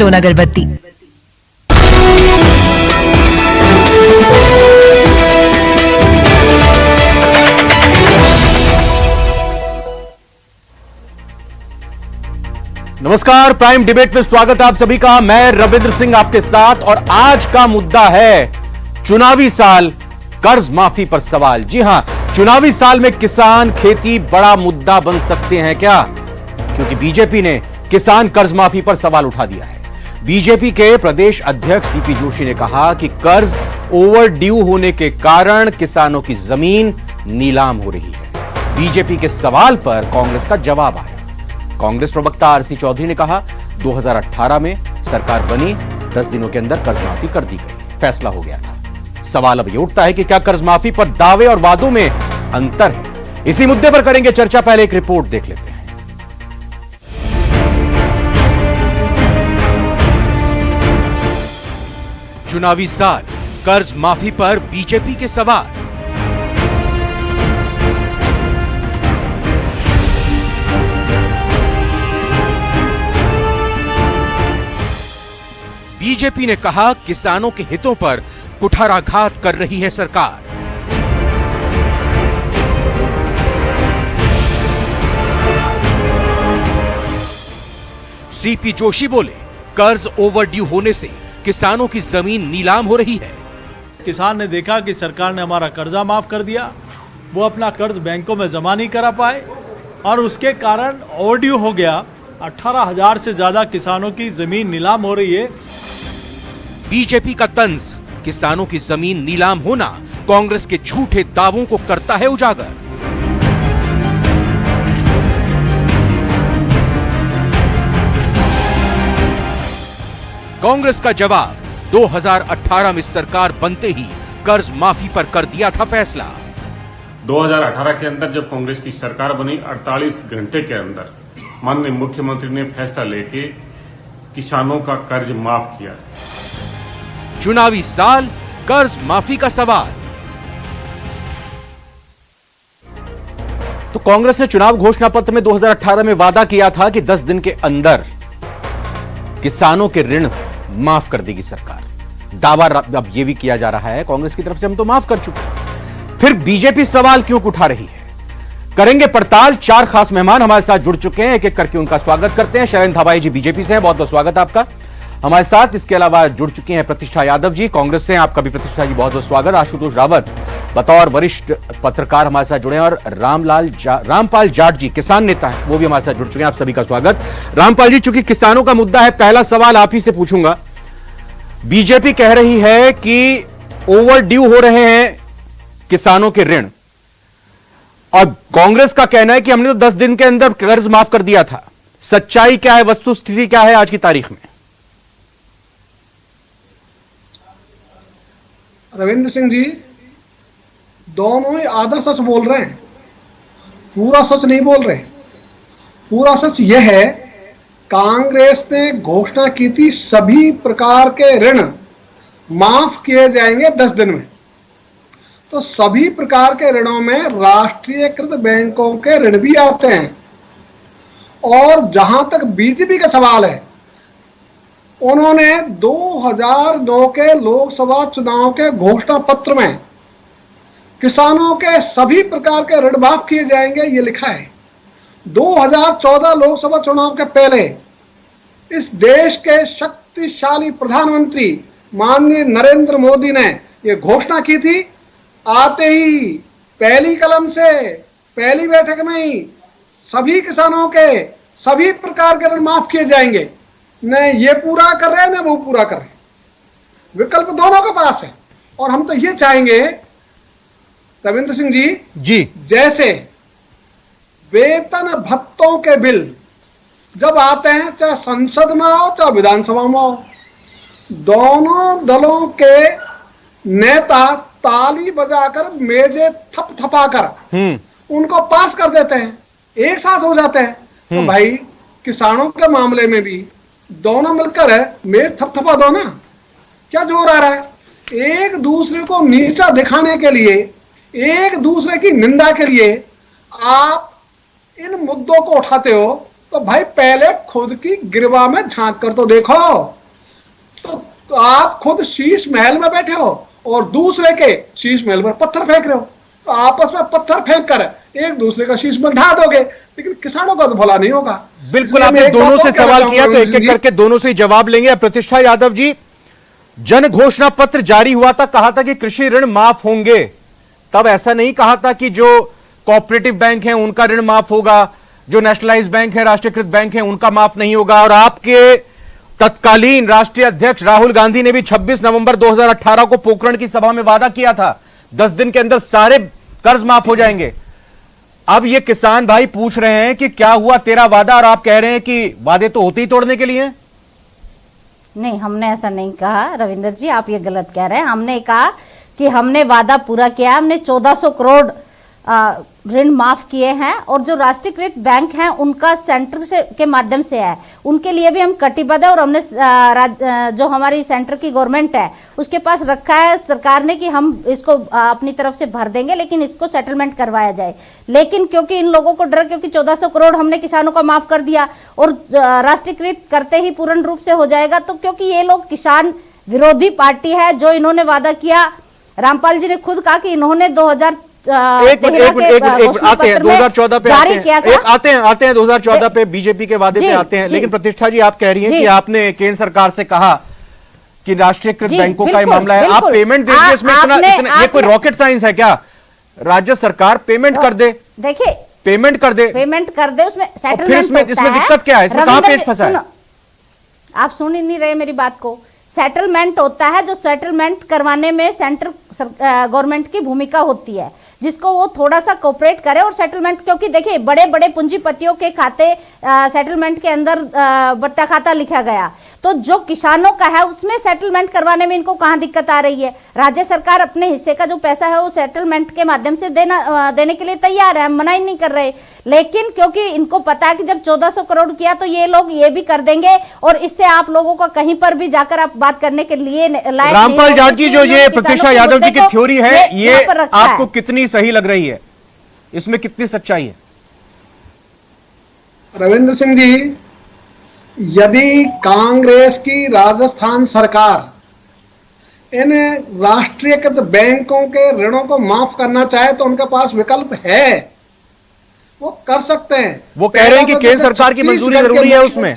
Stone अगरबत्ती। नमस्कार, prime debate में स्वागत है आप सभी का। मैं रविंद्र सिंह आपके साथ और आज का मुद्दा है चुनावी साल, कर्ज माफी पर सवाल। जी हां, चुनावी साल में किसान खेती बड़ा मुद्दा बन सकते हैं क्या? क्योंकि बीजेपी ने किसान कर्ज माफी पर सवाल उठा दिया है। बीजेपी के प्रदेश अध्यक्ष सीपी जोशी ने कहा कि कर्ज ओवर ड्यू होने के कारण किसानों की जमीन नीलाम हो रही है। बीजेपी के सवाल पर कांग्रेस का जवाब आया। कांग्रेस प्रवक्ता आरसी चौधरी ने कहा 2018 में सरकार बनी, 10 दिनों के अंदर कर्ज माफी कर दी गई, फैसला हो गया था। सवाल अब यह उठता है कि क्या कर्ज माफी पर दावे और वादों में अंतर है? इसी मुद्दे पर करेंगे चर्चा। पहले एक रिपोर्ट देख लेते हैं। चुनावी साल, कर्ज माफी पर बीजेपी के सवाल। बीजेपी ने कहा किसानों के हितों पर कुठाराघात कर रही है सरकार। सीपी जोशी बोले कर्ज ओवरड्यू होने से किसानों की जमीन नीलाम हो रही है। किसान ने देखा कि सरकार ने हमारा कर्जा माफ कर दिया, वो अपना कर्ज बैंकों में जमा नहीं करा पाए और उसके कारण ओवरड्यू हो गया। 18,000 से ज्यादा किसानों की जमीन नीलाम हो रही है। बीजेपी का तंज, किसानों की जमीन नीलाम होना कांग्रेस के झूठे दावों को करता है उजागर। कांग्रेस का जवाब, 2018 में सरकार बनते ही कर्ज माफी पर कर दिया था फैसला। 2018 के अंदर जब कांग्रेस की सरकार बनी, 48 घंटे के अंदर माननीय मुख्यमंत्री ने फैसला लेके किसानों का कर्ज माफ किया। चुनावी साल, कर्ज माफी का सवाल। तो कांग्रेस ने चुनाव घोषणा पत्र में 2018 में वादा किया था कि 10 दिन के अंदर किसानों के ऋण माफ कर देगी सरकार। दावा अब यह भी किया जा रहा है कांग्रेस की तरफ से हम तो माफ कर चुके। फिर बीजेपी सवाल क्यों उठा रही है? करेंगे पड़ताल। 4 खास मेहमान हमारे साथ जुड़ चुके हैं, एक एक करके उनका स्वागत करते हैं। शैलेंद्र धाबाई जी बीजेपी से हैं, बहुत बहुत स्वागत आपका हमारे साथ। इसके अलावा जुड़ चुकी हैं प्रतिष्ठा यादव जी कांग्रेस से, आपका भी प्रतिष्ठा जी बहुत बहुत स्वागत। आशुतोष रावत बतौर वरिष्ठ पत्रकार हमारे साथ जुड़े हैं और रामपाल जाट जी किसान नेता हैं, वो भी हमारे साथ जुड़ चुके हैं। आप सभी का स्वागत। रामपाल जी, चूंकि किसानों का मुद्दा है, पहला सवाल आप ही से पूछूंगा। बीजेपी कह रही है कि ओवर ड्यू हो रहे हैं किसानों के ऋण और कांग्रेस का कहना है कि हमने तो 10 दिन के अंदर कर्ज माफ कर दिया था। सच्चाई क्या है, वस्तुस्थिति क्या है आज की तारीख में? रविंद्र सिंह जी, दोनों ही आधा सच बोल रहे हैं, पूरा सच नहीं बोल रहे। पूरा सच यह है, कांग्रेस ने घोषणा की थी सभी प्रकार के ऋण माफ किए जाएंगे 10 दिन में। तो सभी प्रकार के ऋणों में राष्ट्रीयकृत बैंकों के ऋण भी आते हैं। और जहां तक बीजेपी का सवाल है, उन्होंने 2009 के लोकसभा चुनाव के घोषणा पत्र में किसानों के सभी प्रकार के ऋण माफ किए जाएंगे ये लिखा है। 2014 लोकसभा चुनाव के पहले इस देश के शक्तिशाली प्रधानमंत्री माननीय नरेंद्र मोदी ने ये घोषणा की थी। आते ही पहली कलम से पहली बैठक में ही सभी किसानों के सभी प्रकार के ऋण माफ किए जाएंगे। न ये पूरा कर रहे हैं न वो पूरा कर रहे हैं, विकल्प दोनों के पास है। और हम तो ये चाहेंगे रविंद्र सिंह जी, जैसे वेतन भत्तों के बिल जब आते हैं, चाहे संसद में आओ चाहे विधानसभा में आओ, दोनों दलों के नेता ताली बजाकर मेजे थपथपाकर उनको पास कर देते हैं, एक साथ हो जाते हैं। तो भाई किसानों के मामले में भी दोनों मिलकर है मेज थपथपा दो ना, क्या जोर आ रहा है? एक दूसरे को नीचा दिखाने के लिए, एक दूसरे की निंदा के लिए आप इन मुद्दों को उठाते हो। तो भाई पहले खुद की गिरवा में झांक कर तो देखो। तो आप खुद शीश महल में बैठे हो और दूसरे के शीश महल पर पत्थर फेंक रहे हो, तो आपस में पत्थर फेंक कर एक दूसरे का शीश में ढा दोगे, लेकिन किसानों का तो भला नहीं होगा। बिल्कुल, आपने दोनों से सवाल किया तो एक एक करके दोनों से जवाब लेंगे। प्रतिष्ठा यादव जी, जन घोषणा पत्र जारी हुआ था, कहा था कि कृषि ऋण माफ होंगे, तब ऐसा नहीं कहा था कि जो कोऑपरेटिव बैंक हैं उनका ऋण माफ होगा, जो नेशनलाइज बैंक है, राष्ट्रीयकृत बैंक है, उनका माफ नहीं होगा। और आपके तत्कालीन राष्ट्रीय अध्यक्ष राहुल गांधी ने भी 26 नवंबर 2018 को पोखरण की सभा में वादा किया था 10 दिन के अंदर सारे कर्ज माफ हो जाएंगे। अब ये किसान भाई पूछ रहे हैं कि क्या हुआ तेरा वादा, और आप कह रहे हैं कि वादे तो होते ही तोड़ने के लिए। नहीं, हमने ऐसा नहीं कहा रविंद्र जी, आप ये गलत कह रहे हैं। हमने कहा कि हमने वादा पूरा किया, हमने 1400 करोड़ ऋण माफ किए हैं, और जो राष्ट्रीयकृत बैंक हैं उनका सेंटर से के माध्यम से है, उनके लिए भी हम कटिबद्ध है। और हमने जो हमारी सेंटर की गवर्नमेंट है उसके पास रखा है सरकार ने कि हम इसको अपनी तरफ से भर देंगे, लेकिन इसको सेटलमेंट करवाया जाए। लेकिन क्योंकि इन लोगों को डर, क्योंकि 1400 करोड़ हमने किसानों का माफ कर दिया और राष्ट्रीयकृत करते ही पूर्ण रूप से हो जाएगा, तो क्योंकि ये लोग किसान विरोधी पार्टी है, जो इन्होंने वादा किया, रामपाल जी ने खुद कहा कि इन्होंने 2014 पे जारी किया था। आते हैं 2014 पे बीजेपी के वादे पे आते हैं। लेकिन प्रतिष्ठा जी, आप कह रही हैं कि आपने केंद्र सरकार से कहा कि राष्ट्रीयकृत बैंकों का ये मामला है, आप पेमेंट दे दीजिए। इसमें इतना ये कोई रॉकेट साइंस है क्या? राज्य सरकार पेमेंट कर दे, देखिए पेमेंट कर दे, उसमें सेटलमेंट इसमें दिक्कत क्या है? इसमें कहां पेच फंसा है? आप सुन ही नहीं रहे मेरी बात को। सेटलमेंट होता है, जो सेटलमेंट करवाने में सेंट्रल गवर्नमेंट की भूमिका होती है, जिसको वो थोड़ा सा कोऑपरेट करे और सेटलमेंट, क्योंकि देखिए बड़े बड़े पूंजीपतियों के खाते सेटलमेंट के अंदर बट्टा खाता लिखा गया, तो जो किसानों का है उसमें सेटलमेंट करवाने में इनको कहाँ दिक्कत आ रही है? राज्य सरकार अपने हिस्से का जो पैसा है वो सेटलमेंट के माध्यम से देने के लिए तैयार है, हम मना ही नहीं कर रहे। लेकिन क्योंकि इनको पता है कि जब 1400 करोड़ किया तो ये लोग ये भी कर देंगे, और इससे आप लोगों को कहीं पर भी जाकर आप बात करने के लिए लायक। रामपाल जाट की जो ये प्रतिष्ठा यादव जी की थ्योरी है, ये आपको कितनी सही लग रही है? इसमें कितनी सच्चाई है? रविंद्र सिंह जी, यदि कांग्रेस की राजस्थान सरकार इन राष्ट्रीयकृत बैंकों के ऋणों को माफ करना चाहे तो उनके पास विकल्प है, वो कर सकते हैं। वो कह रहे हैं कि केंद्र सरकार की मंजूरी जरूरी है उसमें।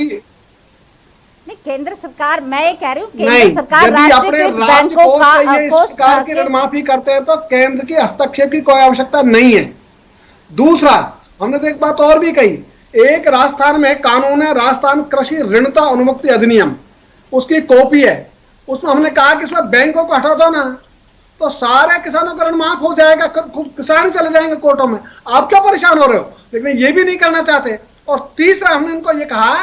नहीं, केंद्र सरकार, मैं ये कह रही हूँ केंद्र सरकार राष्ट्रीयकृत बैंकों का की ऋण माफी करते हैं तो केंद्र की हस्तक्षेप की कोई आवश्यकता नहीं है। दूसरा, हमने तो एक बात और भी कही, एक राजस्थान में कानून है, राजस्थान कृषि ऋणता अनुमुक्ति अधिनियम, उसकी कॉपी है। उसमें हमने कहा कि इसमें बैंकों को हटा दो ना, तो सारे किसानों का ऋण माफ हो जाएगा, किसान ही चले जाएंगे कोर्टों में। आप क्यों परेशान हो रहे हो? लेकिन ये भी नहीं करना चाहते। और तीसरा, हमने इनको ये कहा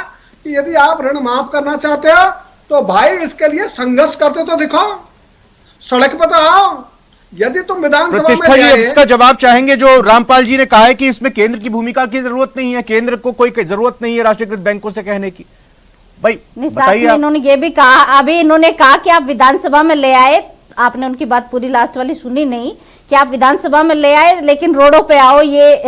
कि यदि आप ऋण माफ करना चाहते हो तो भाई इसके लिए संघर्ष करते तो दिखो, सड़क पर तो आओ। यदि तुम विधानसभा में इसका जवाब चाहेंगे जो रामपाल जी ने कहा है कि इसमें केंद्र की भूमिका की जरूरत नहीं है, केंद्र को कोई जरूरत नहीं है राष्ट्रीयकृत बैंकों से कहने की। भाई बताइए। इन्होंने ये भी कहा, अभी इन्होंने कहा कि आप विधानसभा में ले आए, आपने उनकी बात पूरी लास्ट वाली सुनी नहीं कि आप विधानसभा में ले आए लेकिन रोडों पे आओ, ये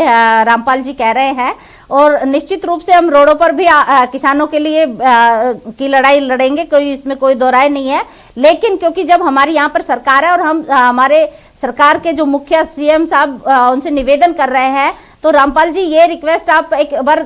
रामपाल जी कह रहे हैं। और निश्चित रूप से हम रोडों पर भी किसानों के लिए की लड़ाई लड़ेंगे, कोई इसमें कोई दो राय नहीं है। लेकिन क्योंकि जब हमारी यहाँ पर सरकार है और हम हमारे सरकार के जो मुखिया सीएम साहब उनसे निवेदन कर रहे हैं, तो रामपाल जी ये रिक्वेस्ट आप एक बार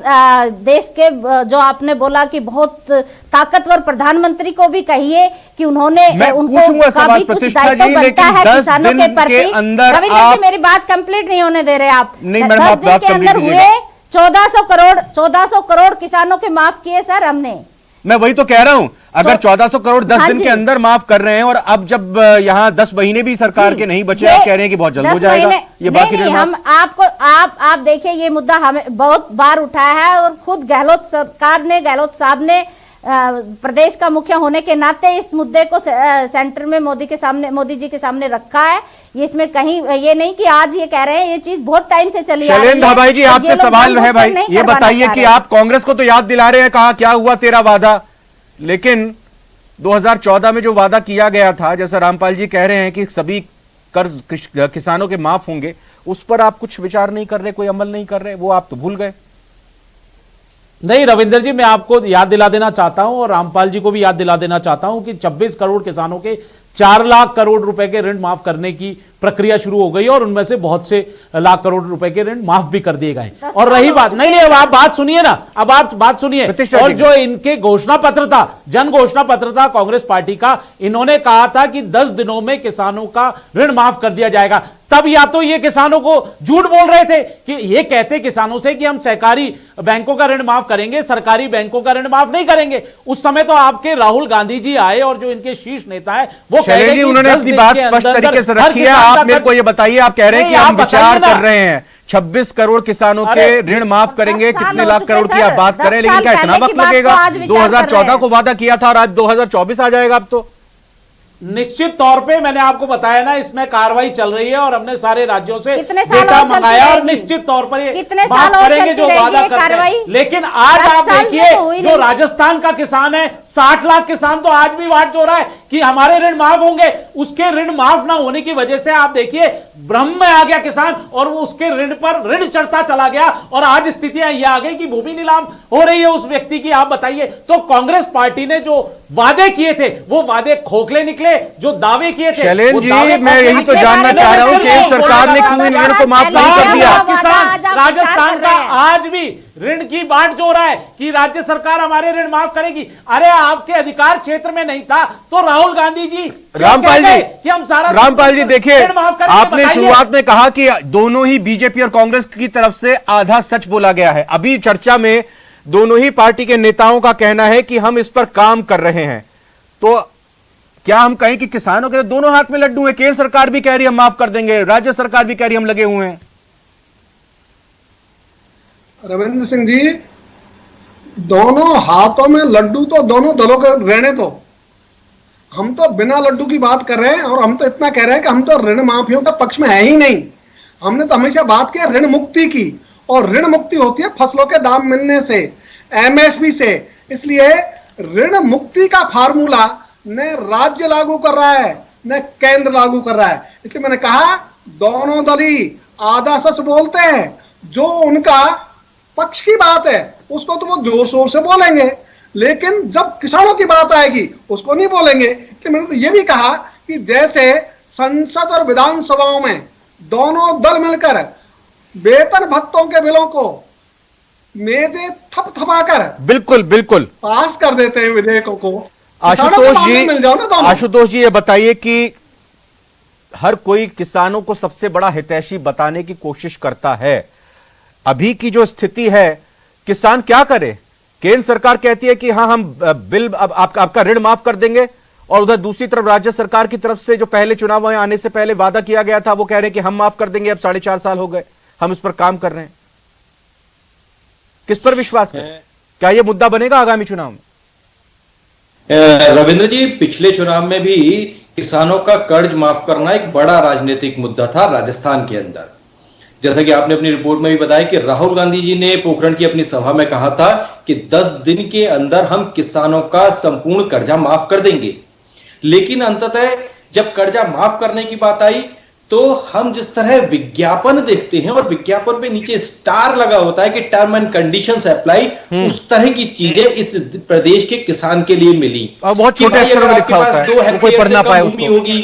देश के जो आपने बोला कि बहुत ताकतवर प्रधानमंत्री को भी कहिए कि उन्होंने उनको का भी कुछ दायित्व बनता है किसानों के प्रति। रविंद्र जी, मेरी बात कंप्लीट नहीं होने दे रहे आप। 10 दिन के अंदर हुए 1400 करोड़ किसानों के माफ किए सर हमने। मैं वही तो कह रहा हूं, अगर 1400 करोड़ 10 दिन के अंदर माफ कर रहे हैं और अब जब यहाँ 10 महीने भी सरकार के नहीं बचे, आप कह रहे हैं कि बहुत जल्द हो जाएगा ये बाकी नहीं, हम आपको आप देखिए ये मुद्दा हमें बहुत बार उठाया है और खुद गहलोत सरकार ने, गहलोत साहब ने प्रदेश का मुखिया होने के नाते इस मुद्दे को सेंटर में मोदी जी के सामने रखा है। ये इसमें कहीं ये नहीं कि आज ये कह रहे हैं, ये चीज बहुत टाइम से चली आ रही है। शैलेंद्र भाई जी, आपसे सवाल है भाई, ये बताइए कि आप कांग्रेस को तो याद दिला रहे हैं, कहा क्या हुआ तेरा वादा, लेकिन 2014 में जो वादा किया गया था, जैसा रामपाल जी कह रहे हैं कि सभी कर्ज किसानों के माफ होंगे, उस पर आप कुछ विचार नहीं कर रहे, कोई अमल नहीं कर रहे, वो आप तो भूल गए। नहीं रविंदर जी, मैं आपको याद दिला देना चाहता हूं और रामपाल जी को भी याद दिला देना चाहता हूं कि 26 करोड़ किसानों के 4 लाख करोड़ रुपए के ऋण माफ करने की प्रक्रिया शुरू हो गई और उनमें से बहुत से लाख करोड़ रुपए के ऋण माफ भी कर दिए गए। और रही बात, नहीं अब आप बात सुनिए ना, अब आप बात सुनिए। और जो इनके घोषणा पत्र था, जन घोषणा पत्र था कांग्रेस पार्टी का, इन्होंने कहा था कि 10 दिनों में किसानों का ऋण माफ कर दिया जाएगा। तब या तो ये किसानों को झूठ बोल रहे थे कि ये कहते किसानों से कि हम सहकारी बैंकों का ऋण माफ करेंगे, सरकारी बैंकों का ऋण माफ नहीं करेंगे। उस समय तो आपके राहुल गांधी जी आए और जो इनके शीर्ष नेता है वो शैलेश जी, उन्होंने अपनी बात स्पष्ट तरीके से रखी है। आप मेरे को ये बताइए, आप कह रहे हैं कि हम विचार कर रहे हैं 26 करोड़ किसानों के ऋण माफ करेंगे, कितने लाख करोड़ की आप बात करें, लेकिन क्या इतना वक्त लगेगा? 2014 को वादा किया था और आज 2024 आ जाएगा अब तो। निश्चित तौर पे मैंने आपको बताया ना, इसमें कार्रवाई चल रही है और हमने सारे राज्यों से कितने साल डेटा और मंगाया और चलती निश्चित तौर पर ये कितने माफ साल और करेंगे जो चलती वादा रहेगी करते हैं। कार्रवाई? लेकिन आज 10 आप साल में देखिए तो हुई जो नहीं। राजस्थान का किसान है, 60 लाख किसान तो आज भी वाट जो रहा है कि हमारे ऋण माफ होंगे। उसके ऋण माफ ना होने की वजह से आप देखिए भ्रम में आ गया किसान और वो उसके ऋण पर ऋण चढ़ता चला गया और आज स्थितियां ये आ गई कि भूमि नीलाम हो रही है उस व्यक्ति की। आप बताइए, तो कांग्रेस पार्टी ने जो वादे किए थे वो वादे खोखले निकले, जो दावे किए थे। शैलेश जी, मैं यही तो जानना चाह रहा हूं कि सरकार ने क्यों इन ऋण को माफ नहीं कर दिया? किसान राजस्थान का आज भी ऋण की बाट जो रहा है कि राज्य सरकार हमारे ऋण माफ करेगी। अरे आपके अधिकार क्षेत्र में नहीं था तो राहुल गांधी जी रामपाल जी कि हम सारा रामपाल जी देखिए, आपने शुरुआत में कहा कि दोनों ही बीजेपी और कांग्रेस की तरफ से आधा सच बोला गया है। अभी चर्चा में दोनों ही पार्टी के नेताओं का कहना है कि हम इस पर काम कर रहे हैं। तो क्या हम कहें कि किसानों के दोनों हाथ में लड्डू है? केंद्र सरकार भी कह रही है हम माफ कर देंगे, राज्य सरकार भी कह रही है हम लगे हुए हैं। रविंद्र सिंह जी, दोनों हाथों में लड्डू तो दोनों दलों के रहने दो। हम तो बिना लड्डू की बात कर रहे हैं और हम तो इतना कह रहे हैं कि हम तो ऋण माफियों के पक्ष में है ही नहीं। हमने तो हमेशा बात की ऋण मुक्ति की, और ऋण मुक्ति होती है फसलों के दाम मिलने से, एमएसपी से। इसलिए ऋण मुक्ति का फार्मूला न राज्य लागू कर रहा है न केंद्र लागू कर रहा है। इसलिए मैंने कहा दोनों दल ही आधा सच बोलते हैं। जो उनका पक्ष की बात है उसको तो वो जोर शोर से बोलेंगे, लेकिन जब किसानों की बात आएगी उसको नहीं बोलेंगे। इसलिए मैंने तो ये भी कहा कि जैसे संसद और विधानसभाओं में दोनों दल मिलकर वेतन भत्तों के बिलों को मेजे थपथपाकर बिल्कुल बिल्कुल पास कर देते हैं विधेयकों को। आशुतोष जी ये बताइए कि हर कोई किसानों को सबसे बड़ा हितैषी बताने की कोशिश करता है। अभी की जो स्थिति है, किसान क्या करे? केंद्र सरकार कहती है कि हाँ हम बिल अब आपका ऋण माफ कर देंगे, और उधर दूसरी तरफ राज्य सरकार की तरफ से जो पहले चुनाव आने से पहले वादा किया गया था वो कह रहे हैं कि हम माफ कर देंगे। अब 4.5 साल हो गए, हम इस पर काम कर रहे हैं। किस पर विश्वास करें? क्या यह मुद्दा बनेगा आगामी चुनाव में? रविंद्र जी, पिछले चुनाव में भी किसानों का कर्ज माफ करना एक बड़ा राजनीतिक मुद्दा था राजस्थान के अंदर। जैसा कि आपने अपनी रिपोर्ट में भी बताया कि राहुल गांधी जी ने पोखरण की अपनी सभा में कहा था कि 10 दिन के अंदर हम किसानों का संपूर्ण कर्जा माफ कर देंगे। लेकिन अंततः जब कर्जा माफ करने की बात आई तो हम जिस तरह विज्ञापन देखते हैं और विज्ञापन पे नीचे स्टार लगा होता है कि टर्म एंड कंडीशंस अप्लाई, उस तरह की चीजें इस प्रदेश के किसान के लिए मिली। और बहुत छोटे अक्षरों में लिखा होता है, कोई पढ़ ना पाए उसको। होगी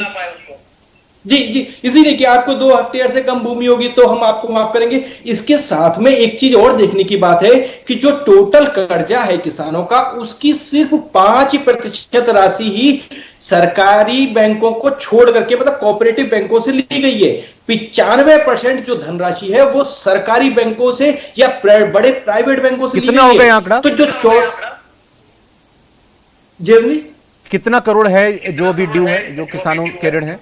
जी, इसीलिए कि आपको 2 हेक्टेयर से कम भूमि होगी तो हम आपको माफ करेंगे। इसके साथ में एक चीज और देखने की बात है कि जो टोटल कर्जा है किसानों का, उसकी सिर्फ 5% राशि ही सरकारी बैंकों को छोड़ करके, मतलब कोऑपरेटिव बैंकों से ली गई है। 95% जो धनराशि है वो सरकारी बैंकों से या बड़े प्राइवेट बैंकों से ली गई है। कितना हो गया आंकड़ा? तो जो जी कितना करोड़ है जो अभी ड्यू है, जो किसानों के ऋण है?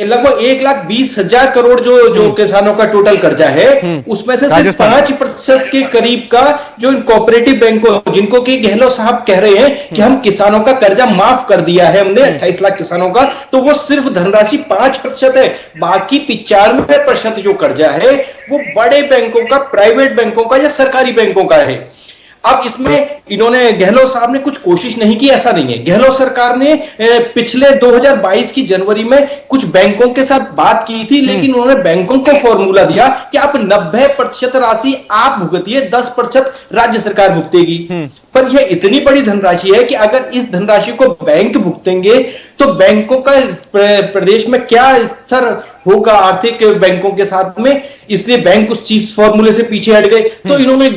लगभग 1,20,000 करोड़ जो किसानों का टोटल कर्जा है, उसमें से सिर्फ 5% के करीब का जो इन कोऑपरेटिव बैंकों, जिनको कि गहलोत साहब कह रहे हैं कि हम किसानों का कर्जा माफ कर दिया है हमने 28 लाख किसानों का, तो वो सिर्फ धनराशि 5% है। बाकी 95% जो कर्जा है वो बड़े बैंकों का, प्राइवेट बैंकों का या सरकारी बैंकों का है। अब इसमें इन्होंने, गहलोत साहब ने कुछ कोशिश नहीं की, ऐसा नहीं है। गहलोत सरकार ने पिछले 2022 की जनवरी में कुछ बैंकों के साथ बात की थी, लेकिन उन्होंने बैंकों को फॉर्मूला दिया कि आप 90% राशि आप भुगतिए, 10% राज्य सरकार भुगतेगी। पर यह इतनी बड़ी धनराशि है कि अगर इस धनराशि को बैंक भुगतेंगे तो बैंकों का प्रदेश में क्या स्तर होगा आर्थिक बैंकों के साथ में, इसलिए बैंक उस चीज फॉर्मूले से पीछे हट गए। तो इन्होंने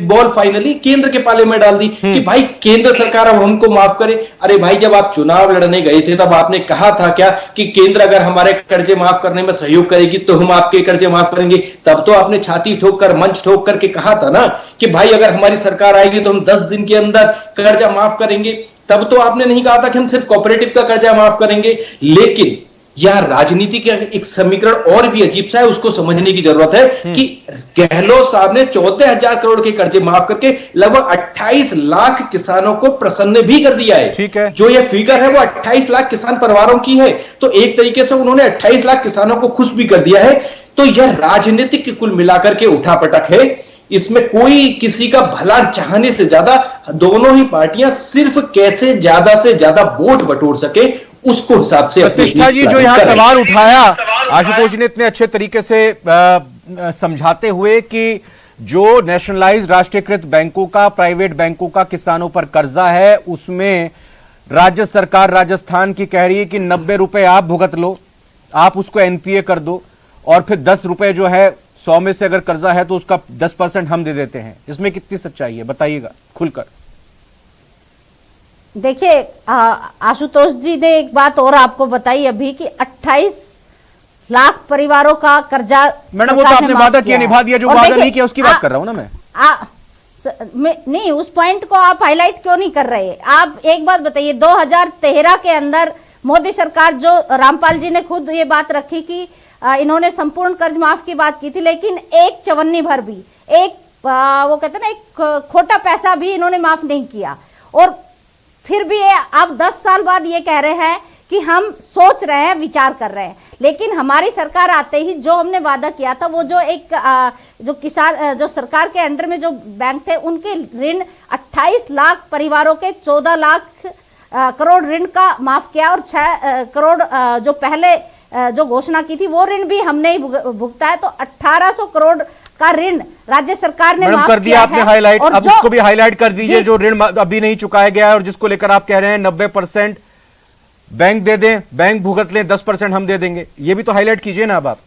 बॉल फाइनली केंद्र के पाले में डाल दी कि भाई केंद्र सरकार अब हमको माफ करे। अरे भाई, जब आप चुनाव लड़ने गए थे तब आपने कहा था क्या कि केंद्र अगर हमारे कर्जे माफ करने में सहयोग करेगी तो हम आपके कर्जे माफ करेंगे। तब तो आपने छाती ठोक कर, मंच ठोक करके कहा था ना कि भाई अगर हमारी सरकार आएगी तो हम 10 दिन के अंदर कर्जा माफ करेंगे। तब तो आपने नहीं कहा था कि हम सिर्फ कोऑपरेटिव का कर्जा माफ करेंगे। लेकिन यह राजनीति का एक समीकरण और भी अजीब सा है, उसको समझने की जरूरत है कि गहलोत साहब ने 14,000 करोड़ के कर्जे माफ करके लगभग 28 लाख किसानों को प्रसन्न भी कर दिया है। ठीक है, जो यह फिगर है वो 28 लाख किसान परिवारों की है, तो एक तरीके से उन्होंने 28 लाख किसानों को खुश भी कर दिया है। तो यह राजनीतिक कुल मिलाकर के उठापटक है, इसमें कोई किसी का भला चाहने से ज्यादा दोनों ही पार्टियां सिर्फ कैसे ज्यादा से ज्यादा वोट बटोर सके उसको हिसाब से। प्रतिष्ठा जी, जो यहां सवाल उठाया आशुतोष जी ने इतने अच्छे तरीके से समझाते हुए कि जो नेशनलाइज्ड राष्ट्रीयकृत बैंकों का, प्राइवेट बैंकों का किसानों पर कर्जा है, उसमें राज्य सरकार राजस्थान की कह रही है कि 90 रुपए आप भुगत लो, आप उसको एनपीए कर दो, और फिर 10 रुपए जो है 100 में से अगर कर्जा है तो उसका 10% हम दे देते हैं। इसमें कितनी सच्चाई है, बताइएगा खुलकर। देखिए, आशुतोष जी ने एक बात और आपको बताई अभी कि 28 लाख परिवारों का कर्जा, मैडम वो तो आपने वादा किया, निभा दिया, जो वादा नहीं किया उसकी बात कर रहा हूं ना मैं। नहीं, उस पॉइंट को आप हाईलाइट क्यों नहीं कर रहे? आप एक बात बताइए, 2013 के अंदर मोदी सरकार, जो रामपाल जी ने खुद ये बात रखी कि इन्होंने संपूर्ण कर्ज माफ की बात की थी, लेकिन एक चवन्नी भर भी, एक वो कहते ना, एक खोटा पैसा भी इन्होंने माफ नहीं किया। और फिर भी आप 10 साल बाद ये कह रहे हैं कि हम सोच रहे हैं, विचार कर रहे हैं। लेकिन हमारी सरकार आते ही जो हमने वादा किया था, वो जो एक जो किसान, जो सरकार के अंडर में जो बैंक थे, उनके ऋण 28 लाख परिवारों के 14 लाख करोड़ ऋण का माफ किया, और 6 करोड़ जो पहले जो घोषणा की थी वो ऋण भी हमने ही भुगता है। तो 1800 करोड़ का ऋण राज्य सरकार ने माफ कर दिया आपने हाईलाइट। अब उसको भी हाईलाइट कर दीजिए, जो ऋण अभी नहीं चुकाया गया है और जिसको लेकर आप कह रहे हैं 90% बैंक दे दें, बैंक भुगत लें, 10% हम दे देंगे, ये भी तो हाईलाइट कीजिए ना। अब आप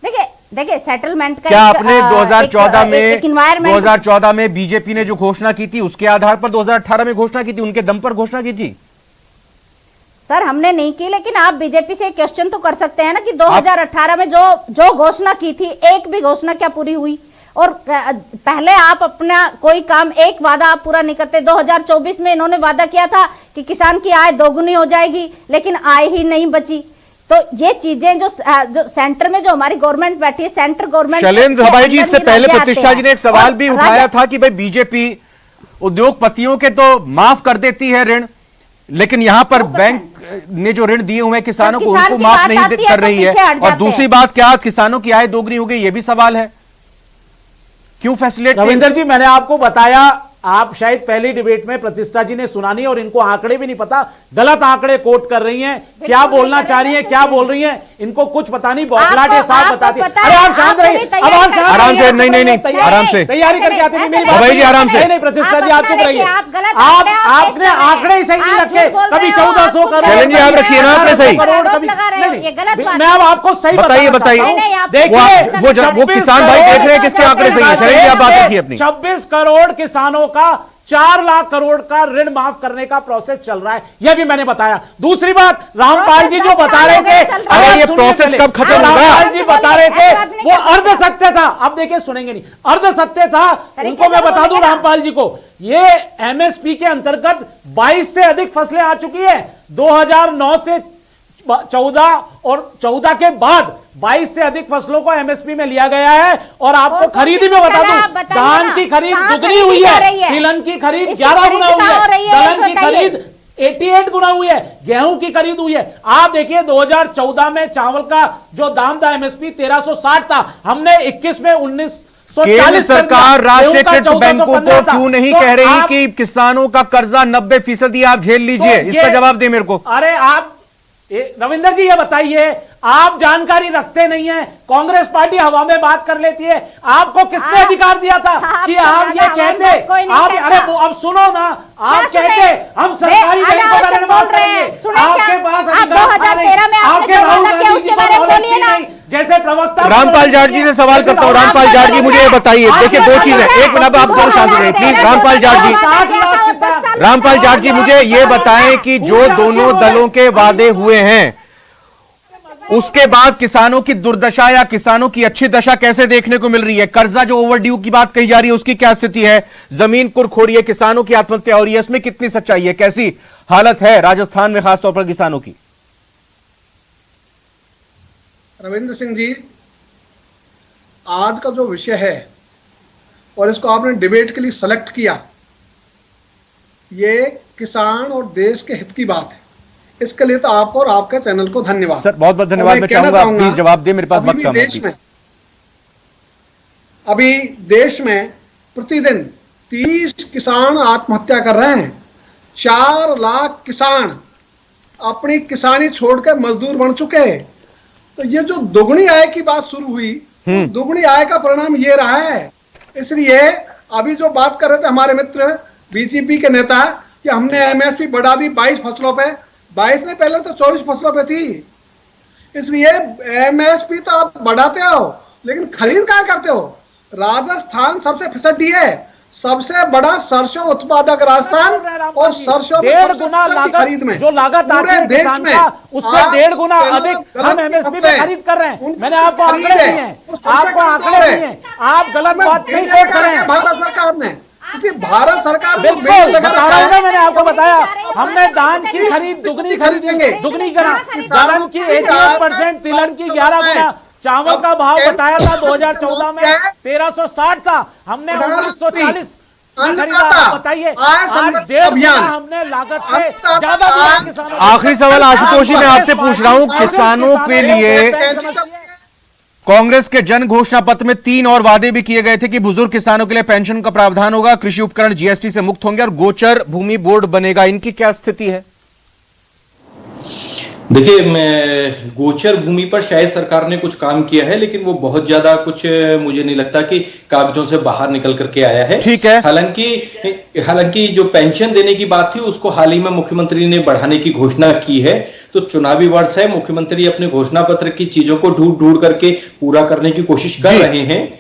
देखिए सेटलमेंट का क्या आपने 2014 में बीजेपी ने जो घोषणा की थी उसके आधार पर 2018 में घोषणा की थी, उनके दम पर घोषणा की थी? सर, हमने नहीं की, लेकिन आप बीजेपी से क्वेश्चन तो कर सकते हैं ना कि 2018 में जो घोषणा की थी, एक भी घोषणा क्या पूरी हुई? और पहले आप अपना कोई काम, एक वादा आप पूरा नहीं करते। 2024 में इन्होंने वादा किया था कि किसान की आय दोगुनी हो जाएगी, लेकिन आय ही नहीं बची। तो ये चीजें जो सेंटर में जो हमारी गवर्नमेंट बैठी है, सेंटर गवर्नमेंट, शैलेंद्र हवाई जी, इससे पहले प्रतिष्ठा जी ने एक सवाल भी उठाया था कि भाई बीजेपी उद्योगपतियों के तो माफ कर देती है ऋण, लेकिन यहां पर बैंक ने जो ऋण दिए हुए हैं किसानों को, उनको माफ नहीं कर रही है। और दूसरी बात, क्या किसानों की आय दोगुनी हो गई, ये भी सवाल है। क्यों फैसिलिटेट? रविंदर जी, मैंने आपको बताया, आप शायद पहली डिबेट में प्रतिष्ठा जी ने सुना नहीं और इनको आंकड़े भी नहीं पता, गलत आंकड़े कोट कर रही हैं, क्या बोलना चाह रही हैं, क्या बोल रही हैं, इनको कुछ पता नहीं, बौखलाटे साथ बताती। अरे आप शांत रहिए, अब आप आराम से, नहीं आराम से तैयारी करके आते नहीं, भाई जी आराम से। नहीं प्रतिष्ठा जी, आप चुप रहिए, आपने आंकड़े ही सही नहीं रखे, कभी 1400 करोड़, शैलेंद्र जी आप रखिए ना आंकड़े सही, मैं अब आपको सही बताइए। देखिए वो किसान भाई देख रहे हैं किसके आंकड़े सही है। शैलेंद्र जी आप बात रखिए अपनी। 26 करोड़ किसानों का 4 लाख करोड़ का ऋण माफ करने का प्रोसेस चल रहा है, यह भी मैंने बताया। दूसरी बात, रामपाल जी जो बता रहे थे, अरे ये प्रोसेस कब खत्म होगा? रामपाल जी बता रहे थे वो अर्ध सत्य था। अब देखिए, सुनेंगे नहीं, अर्ध सत्य था। उनको मैं बता दूं, रामपाल जी को, ये एमएसपी के अंतर्गत 22 से अधिक फसलें आ चुकी है। 2009 से 14 और 14 के बाद 22 से अधिक फसलों को एमएसपी में लिया गया है। और आपको खरीदी में बता दूं, धान की खरीद दुगनी हुई है, तिलहन की खरीद 11 गुना हुई है, दलहन की खरीद 88 गुना हुई है, गेहूं की खरीद हुई है। आप देखिए 2014 में चावल का जो दाम था एमएसपी 1360 था, हमने 21 में केंद्र सरकार राष्ट्रीयकृत बैंकों को क्यों नहीं कह रही कि किसानों का कर्जा 90% आप झेल लीजिए? इसका जवाब दे मेरे को। अरे आप रविंदर जी ये बताइए, आप जानकारी रखते नहीं है, कांग्रेस पार्टी हवा में बात कर लेती है। आपको किसने अधिकार दिया था कि आप ये कहते? आप अरे अब सुनो ना, आप कहते हम सरकारी बैंकों का ऋण माफ करेंगे, आपके पास आपके राहुल गांधी जी पर ऑनेस्टी नहीं, जैसे प्रवक्ता रामपाल जाट जी से सवाल करता हूं। रामपाल जाट जी मुझे ये बताइए, देखिए दो चीजें, एक मिनट आप दोनों शांत रहिए प्लीज। रामपाल जाट जी मुझे ये बताएं कि जो दोनों दलों के वादे हुए हैं उसके बाद किसानों की दुर्दशा या किसानों की अच्छी दशा कैसे देखने को मिल रही है? कर्जा जो ओवरड्यू की बात कही जा रही है उसकी क्या स्थिति है? जमीन कुरखोरी है, किसानों की आत्महत्या हो रही है, इसमें कितनी सच्चाई है? कैसी हालत है राजस्थान में खासतौर पर किसानों की? रविंद्र सिंह जी, आज का जो विषय है और इसको आपने डिबेट के लिए सेलेक्ट किया, ये किसान और देश के हित की बात है। इसके लिए तो आपको और आपके चैनल को धन्यवाद सर, बहुत बहुत धन्यवाद। मैं चाहूंगा प्लीज जवाब दे, मेरे पास वक्त कम है। अभी देश में प्रतिदिन 30 किसान आत्महत्या कर रहे हैं। 4 लाख किसान अपनी किसानी छोड़कर मजदूर बन चुके हैं। तो ये जो दुगनी आय की बात शुरू हुई, दुगनी आय का परिणाम ये रहा है। इसलिए अभी जो बात कर रहे थे हमारे मित्र बीजेपी के नेता कि हमने एमएसपी बढ़ा दी 22 फसलों पे, 22 ने पहले तो 24 फसलों पे थी। इसलिए एमएसपी तो आप बढ़ाते हो लेकिन खरीद कहां करते हो? राजस्थान सबसे फिसड्डी है, सबसे बड़ा सरसों उत्पादक राजस्थान और सरसों 1.5 गुना खरीद में जो लागत आती है किसान का, उससे 1.5 गुना अधिक हम एमएसपी में खरीद कर रहे हैं। मैंने आपको आंकड़े दिए हैं, आपको आंकड़े दिए हैं, आप गलत बात नहीं कोट कर रहे हैं। भारत सरकार ने, भारत सरकार बिल्कुल बता रहा हूं ना, मैंने आपको बताया हमने धान की खरीद दुगनी खरीदेंगे, दुगनी करा, दलहन की 88%, तिलहन की 11 गुना, चावल का भाव बताया था 2014 में 1360 था, हमने 1940 खरीदा। बताइए आज 1.5 गुना हमने लागत से ज्यादा किसानों। आखिरी सवाल आशुतोष जी मैं आपसे पूछ रहा हूं, किसानों के लिए कांग्रेस के जन घोषणा पत्र में 3 और वादे भी किए गए थे कि बुजुर्ग किसानों के लिए पेंशन का प्रावधान होगा, कृषि उपकरण जीएसटी से मुक्त होंगे और गोचर भूमि बोर्ड बनेगा। इनकी क्या स्थिति है? देखिए, मैं गोचर भूमि पर शायद सरकार ने कुछ काम किया है, लेकिन वो बहुत ज्यादा कुछ मुझे नहीं लगता कि कागजों से बाहर निकल करके आया है। ठीक है। हालांकि जो पेंशन देने की बात थी उसको हाल ही में मुख्यमंत्री ने बढ़ाने की घोषणा की है। तो चुनावी वर्ष है, मुख्यमंत्री अपने घोषणा पत्र की चीजों को ढूंढ करके पूरा करने की कोशिश कर रहे हैं,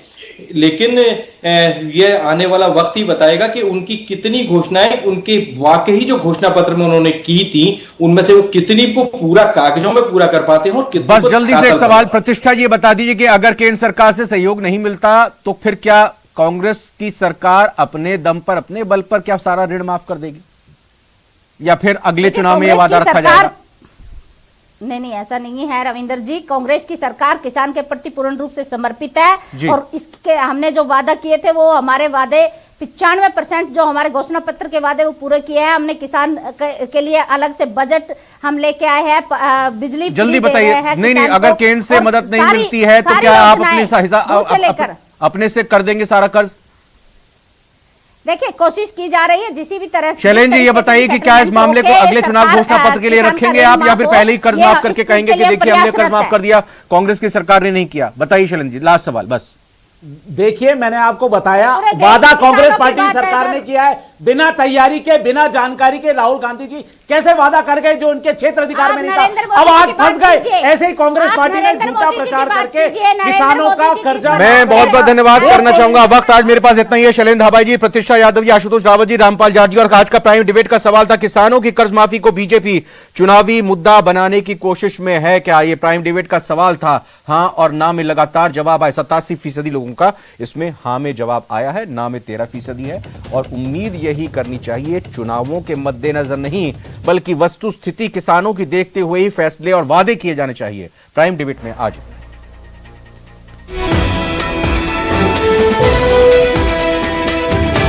लेकिन ये आने वाला वक्त ही बताएगा कि उनकी कितनी घोषणाएं उनके वाकई जो घोषणा पत्र में उन्होंने की थी उनमें से वो कितनी को पूरा कागजों में पूरा कर पाते हैं और कितनी। बस जल्दी से एक सवाल प्रतिष्ठा जी बता दीजिए कि अगर केंद्र सरकार से सहयोग नहीं मिलता तो फिर क्या कांग्रेस की सरकार अपने दम पर, अपने बल पर क्या सारा ऋण माफ कर देगी या फिर अगले चुनाव में यह वादा रखा जाएगा? नहीं, ऐसा नहीं है रविंदर जी। कांग्रेस की सरकार किसान के प्रति पूर्ण रूप से समर्पित है और इसके हमने जो वादा किए थे वो हमारे वादे 95% जो हमारे घोषणा पत्र के वादे वो पूरे किए हैं। हमने किसान के लिए अलग से बजट हम लेके आए हैं, बिजली जल्दी बताइए। नहीं, अगर केंद्र से मदद नहीं मिलती है तो क्या आप अपने से कर देंगे सारा कर्ज? देखिए, कोशिश की जा रही है जिस भी तरह से। शैलेंद्र जी ये बताइए कि क्या इस मामले को अगले चुनाव घोषणा पत्र के लिए रखेंगे आप या फिर पहले ही कर्ज माफ करके कहेंगे कि देखिए हमने कर्ज माफ कर दिया, कांग्रेस की सरकार ने नहीं किया? बताइए शैलेंद्र जी, लास्ट सवाल बस। देखिए, मैंने आपको बताया वादा कांग्रेस पार्टी की सरकार ने किया है, बिना तैयारी के, बिना जानकारी के। राहुल गांधी जी कैसे वादा कर गए जो उनके क्षेत्र अधिकार में नहीं था, अब आज फंस गए। ऐसे ही कांग्रेस पार्टी ने झूठा प्रचार करके किसानों का कर्जा। मैं बहुत बहुत धन्यवाद करना चाहूंगा। वक्त आज मेरे पास इतना ही है। शैलेंद्र हवाई जी, प्रतिष्ठा यादव जी, आशुतोष रावत जी, रामपाल जाट जी, और आज का प्राइम डिबेट का सवाल था किसानों की कर्ज माफी को बीजेपी चुनावी मुद्दा बनाने की कोशिश में है क्या? ये प्राइम डिबेट का सवाल था। हां और ना में लगातार जवाब आए। 87% लोगों का इसमें हां में जवाब आया है, ना में 13% है। और उम्मीद यही करनी चाहिए, चुनावों के मद्देनजर नहीं बल्कि वस्तुस्थिति किसानों की देखते हुए ही फैसले और वादे किए जाने चाहिए। प्राइम डिबेट में आज